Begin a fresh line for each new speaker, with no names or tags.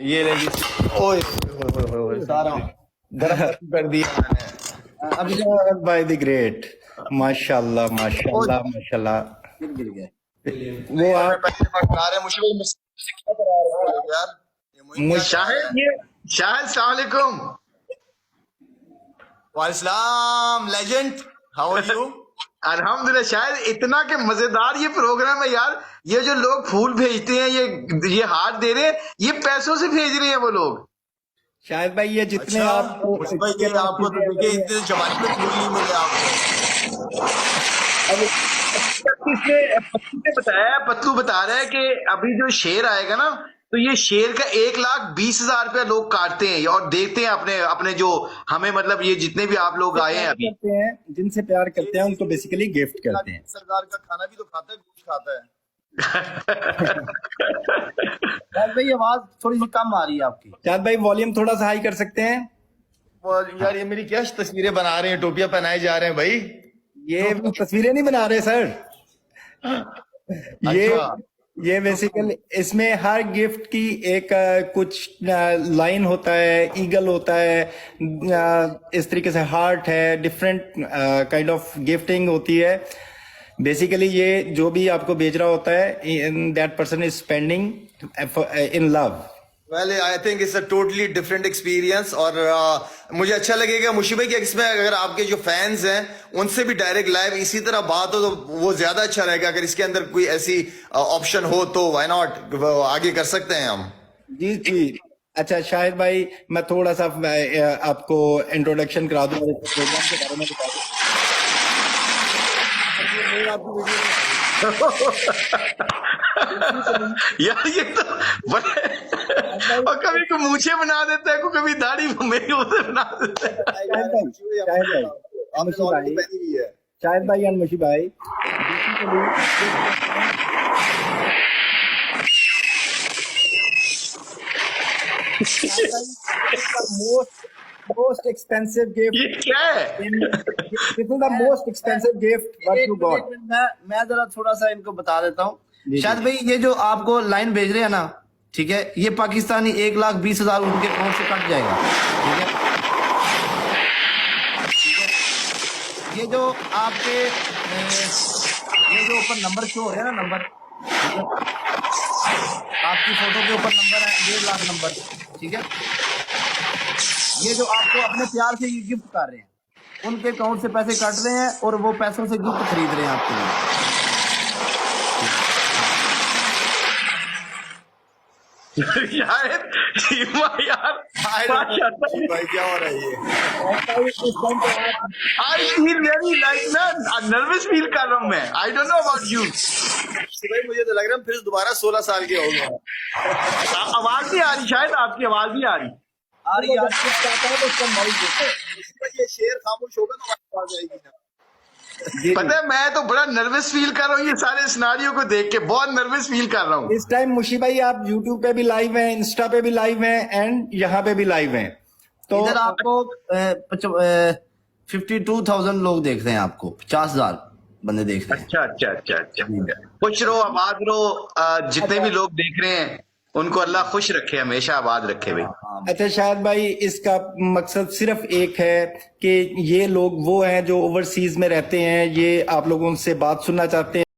ये ले जी। ओए ओए ओए ओए, सारा गरम कर दिया मैंने।
अमजद भाई द ग्रेट, माशाल्लाह माशाल्लाह माशाल्लाह।
गिर गए।
वो
यार मैं
आप
पहली दफा करा रहे हैं, मुझे भाई मुझसे क्या करा रहे हो यार, ये मुझे क्या
मुझ
करा रहे
शाहिद
हैं।
ये शाहिद सलाम अलैकुम।
वालेकुम लेजेंड, हाउ आर यू।
अल्हम्दुलिल्लाह। शायद इतना के मजेदार ये प्रोग्राम है यार। ये जो लोग फूल भेजते हैं, ये हाथ दे रहे हैं, ये पैसों से भेज रहे हैं वो लोग।
शायद भाई ये जितने
अच्छा
आपको
मुझे भाई,
जितने
ये
पास
आपको तो
चीजें
देखिए
अगर
इतने जमाने में फूल नहीं मिले आपको।
अब
पत्तू ने बताया, पत्तू बता रहा है कि अभी जो शेर आएगा ना, तो ये शेर का 1,20,000 रुपया लोग काटते हैं और देते हैं अपने अपने जो हमें, मतलब ये जितने भी आप लोग आए हैं
प्यार
अभी।
करते हैं, जिनसे प्यार करते हैं उनको बेसिकली गिफ्ट करते हैं।
सरदार का खाना भी तो खाता है, गोश्त खाता है।
यार भाई आवाज थोड़ी सी कम आ रही है आपकी।
शायद भाई वॉल्यूम थोड़ा सा हाई कर सकते हैं।
और यार ये मेरी क्या तस्वीरें बना रहे हैं, टोपियां पहनाए जा रहे हैं भाई।
ये तस्वीरें नहीं बना रहे सर, ये
अच्छा
ये बेसिकली इसमें हर गिफ्ट की एक कुछ लाइन होता है, ईगल होता है, इस तरीके से हार्ट है, डिफरेंट काइंड ऑफ गिफ्टिंग होती है। बेसिकली ये जो भी आपको भेज रहा होता है, that person is spending in love.
Well I think it's a totally different experience. और मुझे अच्छा लगेगा मुशी भाई कि इसमें अगर आपके जो फैंस हैं उनसे भी डायरेक्ट लाइव इसी तरह बात हो तो वो ज्यादा अच्छा रहेगा। अगर इसके अंदर कोई ऐसी ऑप्शन हो तो व्हाई नॉट, आगे कर सकते हैं हम।
जी जी। अच्छा शाहिद भाई, मैं थोड़ा सा आपको इंट्रोडक्शन करा दूं और इस प्रोग्राम के बारे में बता दूं।
यार ये तो बड़े और कभी को मूछे बना देता है, को कभी दाढ़ी मेरी उसे बना देता है।
शाहिद भाई, शाहिद भाई,
आपने
मुशी
तो
भाई,
पहनी हुई है।
शाहिद भाई एंड मुशी भाई, मोस्ट एक्सपेंसिव गिफ्ट,
ये क्या है?
This is the most expensive gift what you got.
मैं जरा थोड़ा सा इनको बता देता
जी,
हूँ।
जी।
शायद भाई ये जो आपको लाइन भेज रहे हैं ना, ठीक है, ये पाकिस्तानी 1,20,000 उनके अकाउंट से कट जाएगा। ठीक है, ठीक है। ये जो आपके ये जो ऊपर नंबर शो हो रहे हैं ना, नंबर, ठीक है, आपकी फोटो के ऊपर नंबर है 1.5 लाख नंबर। ठीक है, ये जो आपको अपने प्यार से ये गिफ्ट कर रहे हैं, उनके अकाउंट से पैसे कट रहे हैं और वो पैसों से गिफ्ट खरीद रहे हैं आपके लिए।
यार यार
भाई क्या हो रहा है ये।
आई फील वेरी लाइक ना, नर्वस फील कर रहा हूँ मैं। I don't know about you.
भाई मुझे तो लग रहा है फिर दोबारा 16 साल के हो गए।
आवाज नहीं आ रही, शायद आपकी आवाज नहीं आ रही।
और यार गिफ्ट आता है तो उसका मॉडल देते हैं।
ये शेर खामोश होगा तो आवाज आएगी ना।
पता है मैं तो बड़ा नर्वस फील कर रहा हूँ ये सारे सिनारियों को देख के, बहुत नर्वस फील कर रहा हूँ।
इस टाइम मुशी भाई आप YouTube पे भी लाइव हैं, इंस्टा पे भी लाइव हैं एंड यहाँ पे भी लाइव हैं। तो
इधर आपको 52,000 लोग देख रहे हैं, आपको 50,000 बंदे देख रहे हैं।
अच्छा अच्छा अच्छा अच्छा। खुश रहो, आबाद रहो। जितने भी लोग देख रहे हैं उनको अल्लाह खुश रखे, हमेशा आबाद रखे भाई।
अच्छा शायद भाई, इसका मकसद सिर्फ एक है कि ये लोग वो हैं जो ओवरसीज में रहते हैं, ये आप लोगों से बात सुनना चाहते हैं।